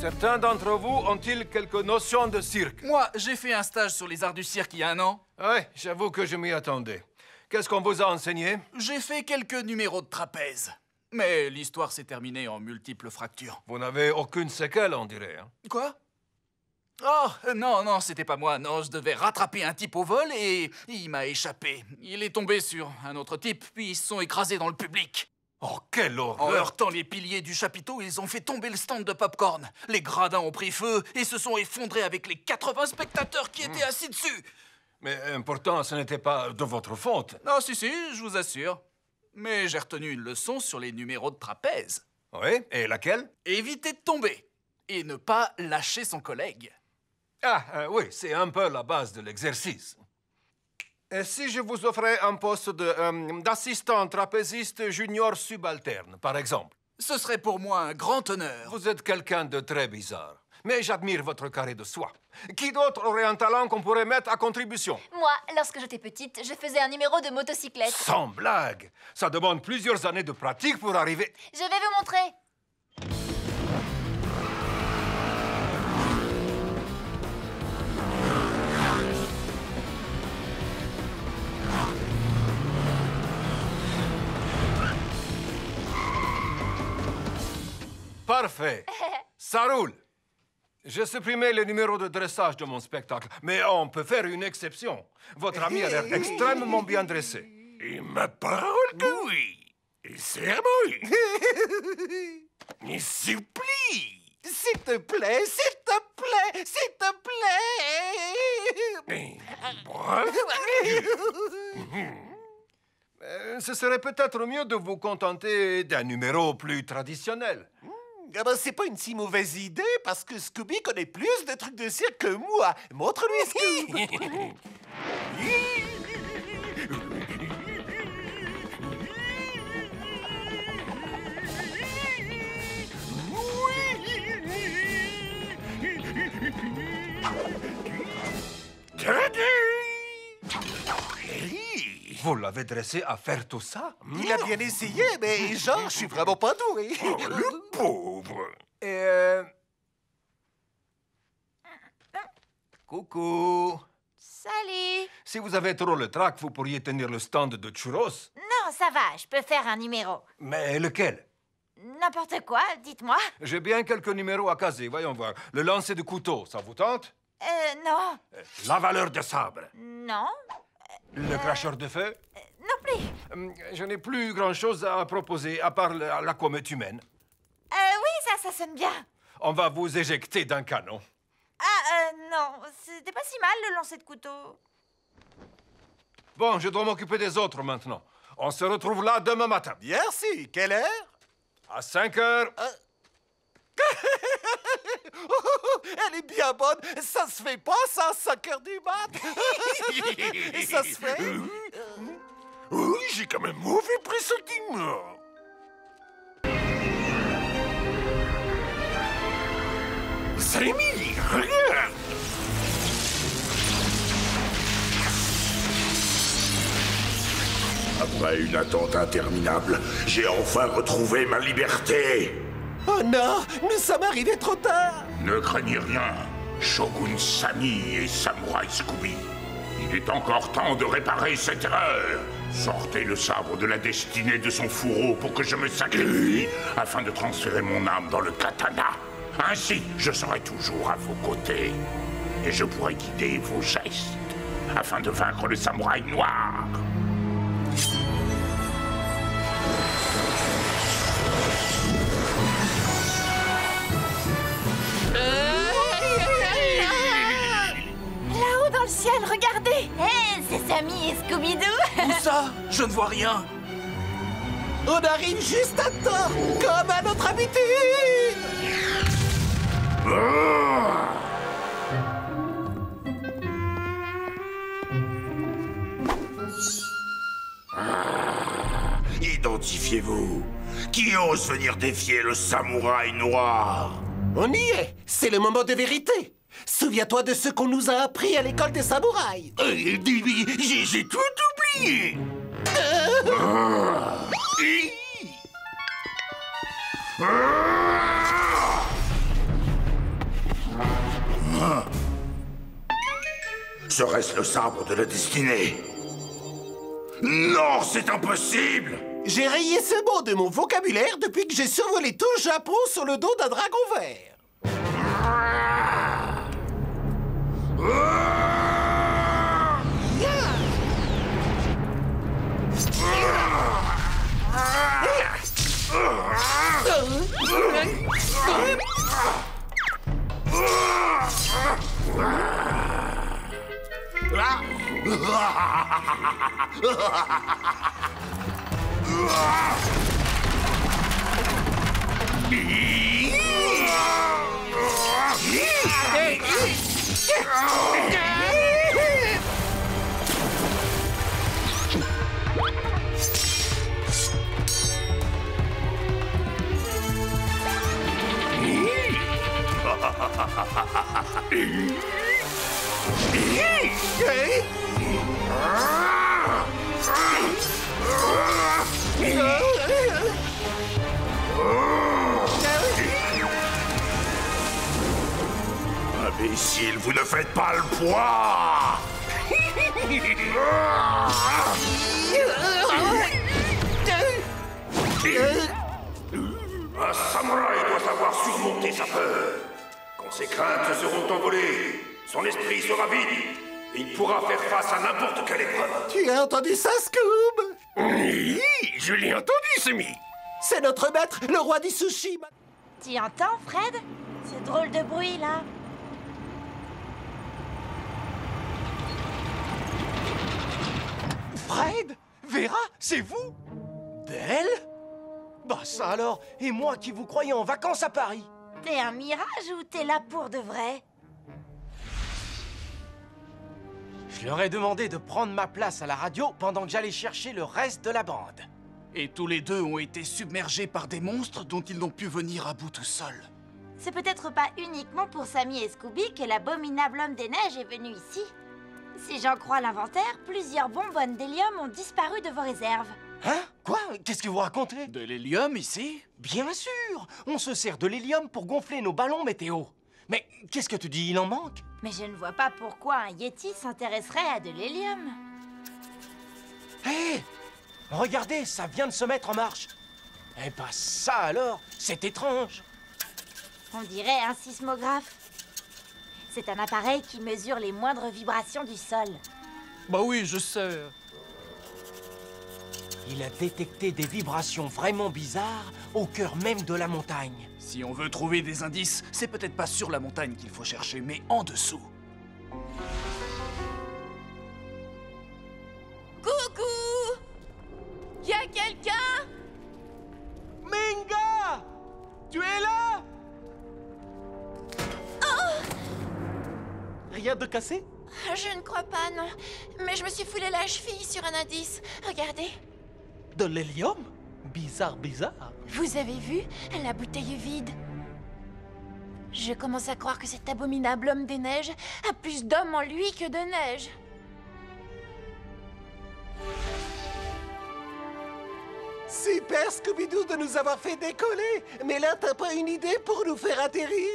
Certains d'entre vous ont-ils quelques notions de cirque? Moi, j'ai fait un stage sur les arts du cirque il y a 1 an. Oui, j'avoue que je m'y attendais. Qu'est-ce qu'on vous a enseigné? J'ai fait quelques numéros de trapèze. Mais l'histoire s'est terminée en multiples fractures. Vous n'avez aucune séquelle, on dirait. Hein? Quoi? Oh, non, c'était pas moi. Non, je devais rattraper un type au vol et il m'a échappé. Il est tombé sur un autre type, puis ils se sont écrasés dans le public. Oh, quelle En horreur! heurtant les piliers du chapiteau, ils ont fait tomber le stand de popcorn. Les gradins ont pris feu et se sont effondrés avec les 80 spectateurs qui étaient assis dessus. Mais pourtant, ce n'était pas de votre faute. Non, si, je vous assure. Mais j'ai retenu une leçon sur les numéros de trapèze. Oui, et laquelle? Éviter de tomber et ne pas lâcher son collègue. Ah, oui, c'est un peu la base de l'exercice. Et si je vous offrais un poste d'assistant trapéziste junior subalterne, par exemple? Ce serait pour moi un grand honneur. Vous êtes quelqu'un de très bizarre. Mais j'admire votre carré de soie. Qui d'autre aurait un talent qu'on pourrait mettre à contribution? Moi, lorsque j'étais petite, je faisais un numéro de motocyclette. Sans blague! Ça demande plusieurs années de pratique pour arriver... Je vais vous montrer. Parfait! Ça roule! Je supprimais le numéro de dressage de mon spectacle, mais on peut faire une exception. Votre ami a l'air extrêmement bien dressé. Et ma parole que oui. Et serment. Il supplie. S'il te plaît, s'il te plaît, s'il te plaît. Mais, bref. Ce serait peut-être mieux de vous contenter d'un numéro plus traditionnel. Ah ben, c'est pas une si mauvaise idée, parce que Scooby connaît plus de trucs de cirque que moi. Montre-lui, Scooby. Vous l'avez dressé à faire tout ça? Il a bien essayé, mais genre, je suis vraiment pas doué. Oh, le pauvre. Et Coucou! Salut! Si vous avez trop le trac, vous pourriez tenir le stand de churros. Non, ça va, je peux faire un numéro. Mais lequel? N'importe quoi, dites-moi. J'ai bien quelques numéros à caser, voyons voir. Le lancer de couteau, ça vous tente? Non. La valeur de sabre. Non. Le cracheur de feu? Non plus. Je n'ai plus grand-chose à proposer, à part la comète humaine. Oui, ça sonne bien. On va vous éjecter d'un canon. Ah, non, c'était pas si mal le lancer de couteau. Bon, je dois m'occuper des autres maintenant. On se retrouve là demain matin. Merci. Quelle heure? À 5 heures. Elle est bien bonne. Ça se fait pas, ça, 5 heures du mat. Ça se fait. Oui, j'ai quand même mauvais pressentiment. Sammy, regarde. Après une attente interminable, j'ai enfin retrouvé ma liberté. Oh non, nous sommes arrivés trop tard. Ne craignez rien, Shogun Sammy et Samouraï Scooby. Il est encore temps de réparer cette erreur. Sortez le sabre de la destinée de son fourreau pour que je me sacrifie afin de transférer mon âme dans le katana. Ainsi, je serai toujours à vos côtés et je pourrai guider vos gestes afin de vaincre le samouraï noir. Là-haut dans le ciel, regardez. Hé, c'est Sammy et Scooby-Doo. Où ça? Je ne vois rien. On arrive juste à temps, comme à notre habitude. Identifiez-vous. Qui ose venir défier le samouraï noir? On y est. C'est le moment de vérité. Souviens-toi de ce qu'on nous a appris à l'école des samouraïs. J'ai tout oublié. Serait-ce le sabre de la destinée? Non, c'est impossible! J'ai rayé ce mot de mon vocabulaire depuis que j'ai survolé tout le Japon sur le dos d'un dragon vert. Imbécile, vous ne faites pas le poids! Un samouraï doit savoir surmonter sa peur. Quand ses craintes seront envolées, son esprit sera vide. Et il pourra faire face à n'importe quelle épreuve. Tu as entendu ça, Scoob? Oui, je l'ai entendu, Semi. C'est notre maître, le roi du sushi. Tu entends, Fred? Ce drôle de bruit, là. Fred? Vera, c'est vous? Belle? Bah ça alors, et moi qui vous croyais en vacances à Paris? T'es un mirage ou t'es là pour de vrai? Je leur ai demandé de prendre ma place à la radio pendant que j'allais chercher le reste de la bande. Et tous les deux ont été submergés par des monstres dont ils n'ont pu venir à bout tout seuls. C'est peut-être pas uniquement pour Sammy et Scooby que l'abominable homme des neiges est venu ici. Si j'en crois l'inventaire, plusieurs bonbonnes d'hélium ont disparu de vos réserves. Hein? Quoi? Qu'est-ce que vous racontez? De l'hélium ici? Bien sûr! On se sert de l'hélium pour gonfler nos ballons météo. Mais qu'est-ce que tu dis, il en manque? Mais je ne vois pas pourquoi un Yeti s'intéresserait à de l'hélium. Hé! Regardez, ça vient de se mettre en marche. Eh ben ça alors, c'est étrange. On dirait un sismographe. C'est un appareil qui mesure les moindres vibrations du sol. Bah oui, je sais. Il a détecté des vibrations vraiment bizarres au cœur même de la montagne. Si on veut trouver des indices, c'est peut-être pas sur la montagne qu'il faut chercher, mais en dessous. Coucou! Y a quelqu'un? Minga! Tu es là? Rien de cassé? Je ne crois pas, non. Mais je me suis foulé la cheville sur un indice. Regardez. De l'hélium? Bizarre, bizarre. Vous avez vu? La bouteille est vide. Je commence à croire que cet abominable homme des neiges a plus d'hommes en lui que de neige. Super, Scooby-Doo, de nous avoir fait décoller. Mais là, t'as pas une idée pour nous faire atterrir?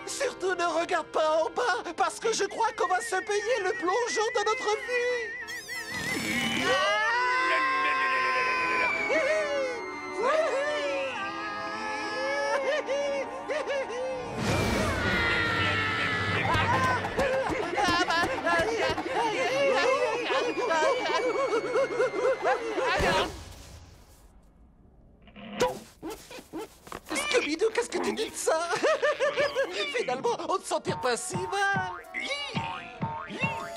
Surtout ne regarde pas en bas, parce que je crois qu'on va se payer le plongeon de notre vie. Scooby-Doo, qu'est-ce que tu dis de ça? Finalement, on ne s'en tire pas si mal.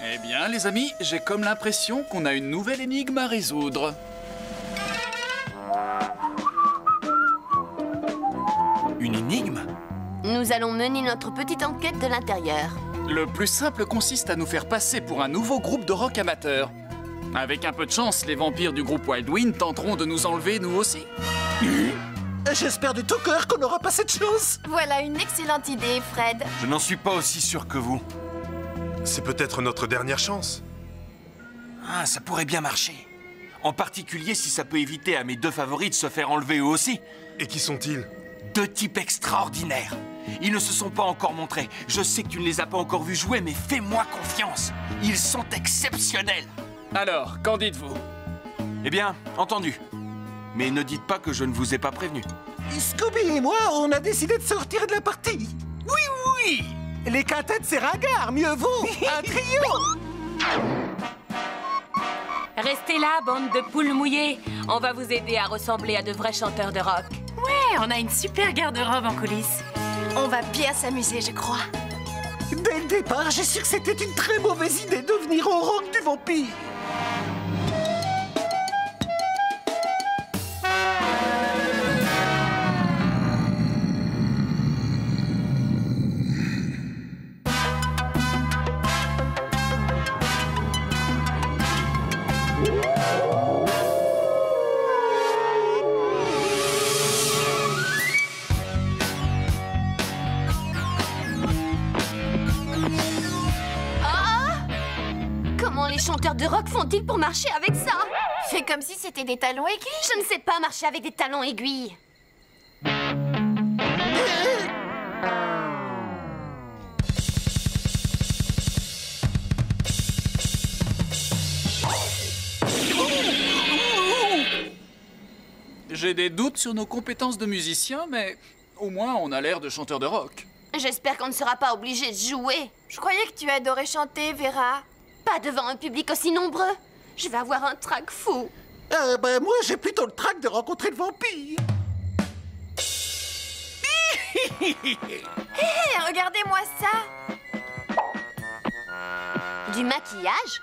Eh bien, les amis, j'ai comme l'impression qu'on a une nouvelle énigme à résoudre. Une énigme? Nous allons mener notre petite enquête de l'intérieur. Le plus simple consiste à nous faire passer pour un nouveau groupe de rock amateur. Avec un peu de chance, les vampires du groupe Wildwind tenteront de nous enlever, nous aussi. J'espère de tout cœur qu'on n'aura pas cette chance. Voilà une excellente idée, Fred. Je n'en suis pas aussi sûr que vous. C'est peut-être notre dernière chance. Ah, ça pourrait bien marcher. En particulier si ça peut éviter à mes 2 favoris de se faire enlever eux aussi. Et qui sont-ils? 2 types extraordinaires. Ils ne se sont pas encore montrés. Je sais que tu ne les as pas encore vus jouer, mais fais-moi confiance. Ils sont exceptionnels. Alors, qu'en dites-vous? Eh bien, entendu. Mais ne dites pas que je ne vous ai pas prévenu. Scooby et moi, on a décidé de sortir de la partie. Oui, oui! Les quintettes, c'est ringard, mieux vaut un trio. Restez là, bande de poules mouillées. On va vous aider à ressembler à de vrais chanteurs de rock. Ouais, on a une super garde-robe en coulisses. On va bien s'amuser, je crois. Dès le départ, j'ai su que c'était une très mauvaise idée de venir au rock du vampire. Les chanteurs de rock font-ils pour marcher avec ça? Fais comme si c'était des talons aiguilles. Je ne sais pas marcher avec des talons aiguilles. J'ai des doutes sur nos compétences de musiciens, mais au moins on a l'air de chanteurs de rock. J'espère qu'on ne sera pas obligé de jouer. Je croyais que tu adorais chanter, Vera. Pas devant un public aussi nombreux. Je vais avoir un trac fou. Moi, j'ai plutôt le trac de rencontrer le vampire. Hé, regardez-moi ça. Du maquillage?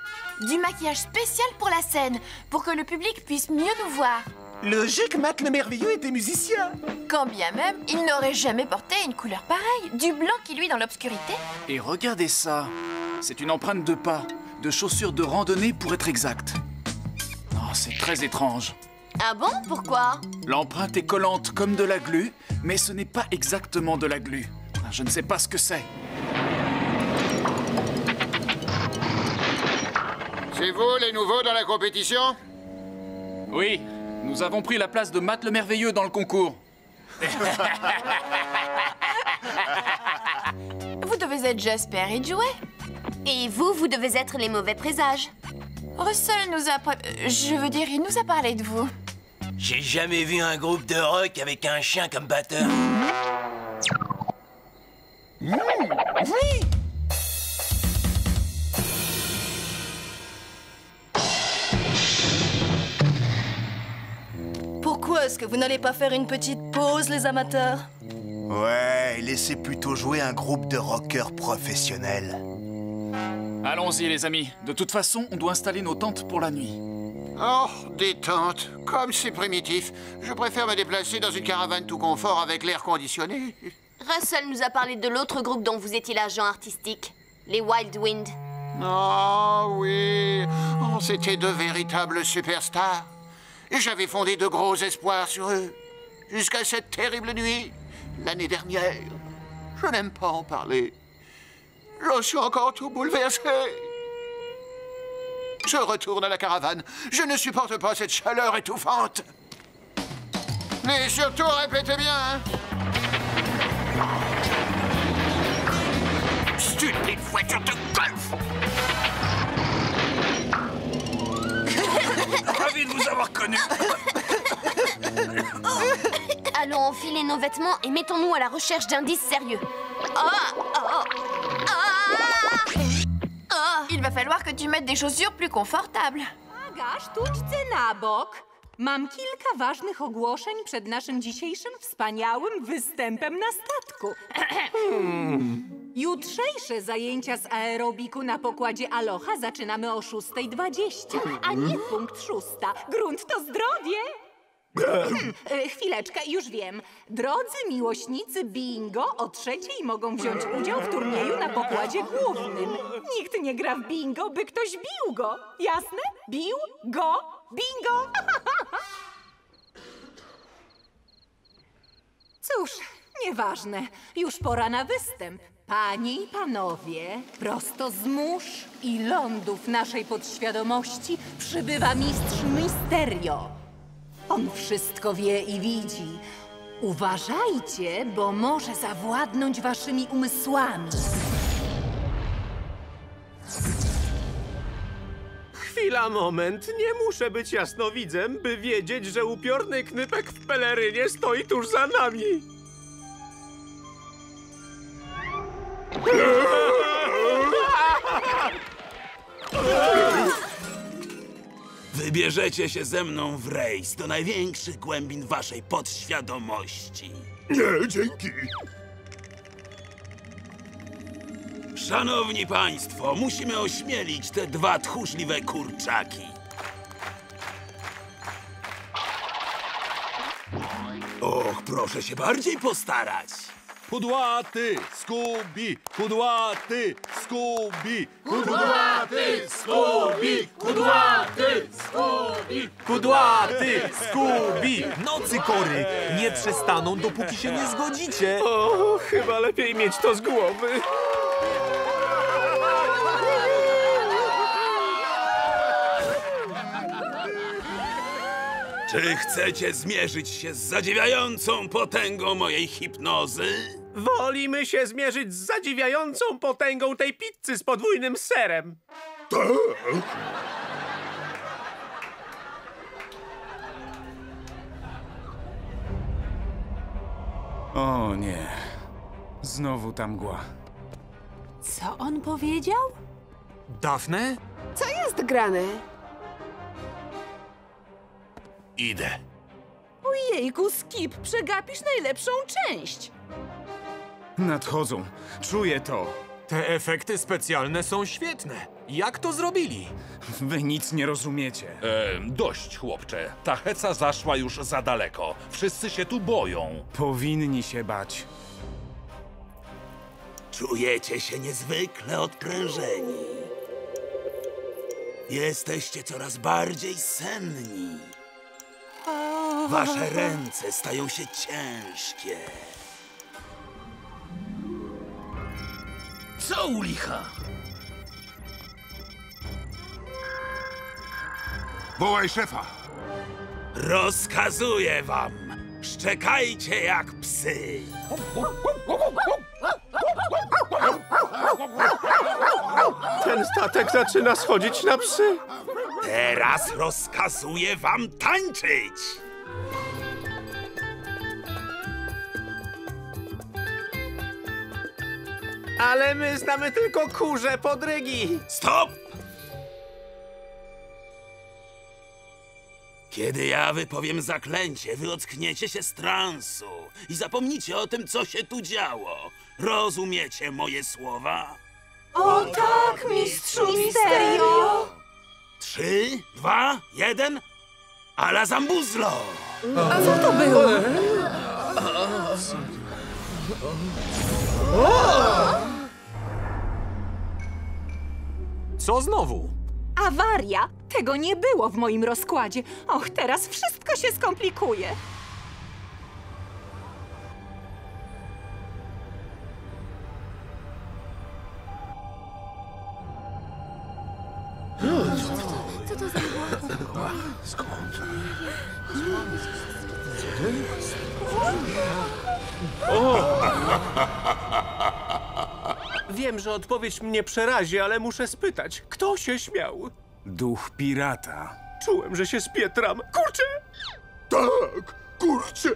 Du maquillage spécial pour la scène, pour que le public puisse mieux nous voir. Logique, Matt le Merveilleux était musicien. Quand bien même, il n'aurait jamais porté une couleur pareille. Du blanc qui luit dans l'obscurité. Et regardez ça. C'est une empreinte de pas, de chaussures de randonnée pour être exact. Oh, c'est très étrange. Ah bon? Pourquoi? L'empreinte est collante comme de la glu, mais ce n'est pas exactement de la glu. Je ne sais pas ce que c'est. C'est vous les nouveaux dans la compétition? Oui, nous avons pris la place de Matt le Merveilleux dans le concours. Vous devez être Jasper et Joey. Et vous devez être les mauvais présages. Russell nous a... il nous a parlé de vous. J'ai jamais vu un groupe de rock avec un chien comme batteur. Oui! Pourquoi est-ce que vous n'allez pas faire une petite pause, les amateurs? Ouais, laissez plutôt jouer un groupe de rockers professionnels. Allons-y, les amis. De toute façon, on doit installer nos tentes pour la nuit. Oh, des tentes. Comme c'est primitif. Je préfère me déplacer dans une caravane tout confort avec l'air conditionné. Russell nous a parlé de l'autre groupe dont vous étiez l'agent artistique, les Wild Wind. Oh oui, oh, c'était de véritables superstars. Et j'avais fondé de gros espoirs sur eux. Jusqu'à cette terrible nuit, l'année dernière. Je n'aime pas en parler. Je suis encore tout bouleversé. Je retourne à la caravane. Je ne supporte pas cette chaleur étouffante. Mais surtout, répétez bien, hein. Stupide voiture de golf! Ravi de vous avoir connu. Allons enfiler nos vêtements et mettons-nous à la recherche d'indices sérieux. Il va falloir que tu mettes des chaussures plus confortables. Aga, sztuczce na bok. Mam kilka ważnych ogłoszeń przed naszym dzisiejszym wspaniałym występem na statku. Jutrzejsze zajęcia z aerobiku na pokładzie Aloha zaczynamy o 6:20, a nie punkt 6. Grunt to zdrowie! Chwileczkę, już wiem. Drodzy miłośnicy bingo, o 3:00 mogą wziąć udział w turnieju na pokładzie głównym. Nikt nie gra w bingo, by ktoś bił go. Jasne? Bił go bingo! Cóż, nie nieważne. Już pora na występ. Panie i panowie, prosto z mórz i lądów naszej podświadomości przybywa mistrz Mysterio. On wszystko wie i widzi. Uważajcie, bo może zawładnąć waszymi umysłami. Chwila, moment. Nie muszę być jasnowidzem, by wiedzieć, że upiorny knypek w pelerynie stoi tuż za nami. Wybierzecie się ze mną w rejs do największych głębin waszej podświadomości. Nie, dzięki. Szanowni państwo, musimy ośmielić te dwa tchórzliwe kurczaki. Och, proszę się bardziej postarać. Kudłaty, Scooby, kudłaty, Scooby, Kudłaty, Scooby, kudłaty, Scooby. Kudłaty, Scooby, nocy kory nie przestaną, dopóki się nie zgodzicie. O, chyba lepiej mieć to z głowy. Czy chcecie zmierzyć się z zadziwiającą potęgą mojej hipnozy? Wolimy się zmierzyć z zadziwiającą potęgą tej pizzy z podwójnym serem. Tak. O nie. Znowu ta mgła. Co on powiedział? Daphne? Co jest grane? Idę. Ojejku, Skip, przegapisz najlepszą część. Nadchodzą. Czuję to. Te efekty specjalne są świetne. Jak to zrobili? Wy nic nie rozumiecie. Dość, chłopcze. Ta heca zaszła już za daleko. Wszyscy się tu boją. Powinni się bać. Czujecie się niezwykle odprężeni. Jesteście coraz bardziej senni. Wasze ręce stają się ciężkie. Co u licha? Wołaj szefa. Rozkazuję wam. Szczekajcie jak psy. Ten statek zaczyna schodzić na psy. Teraz rozkazuję wam tańczyć. Ale my znamy tylko kurze podrygi. Stop! Kiedy ja wypowiem zaklęcie, wy ockniecie się z transu i zapomnicie o tym, co się tu działo. Rozumiecie moje słowa? O tak, mistrzu Mysterio! 3, 2, 1... Ala Zambuzlo! A co to było? Co znowu? Awaria! Tego nie było w moim rozkładzie. Och, teraz wszystko się skomplikuje. Co to za mgła? Skąd? Wiem, że odpowiedź mnie przerazi, ale muszę spytać, kto się śmiał? Duch pirata. Czułem, że się spietram. Kurczę! Tak, kurczę.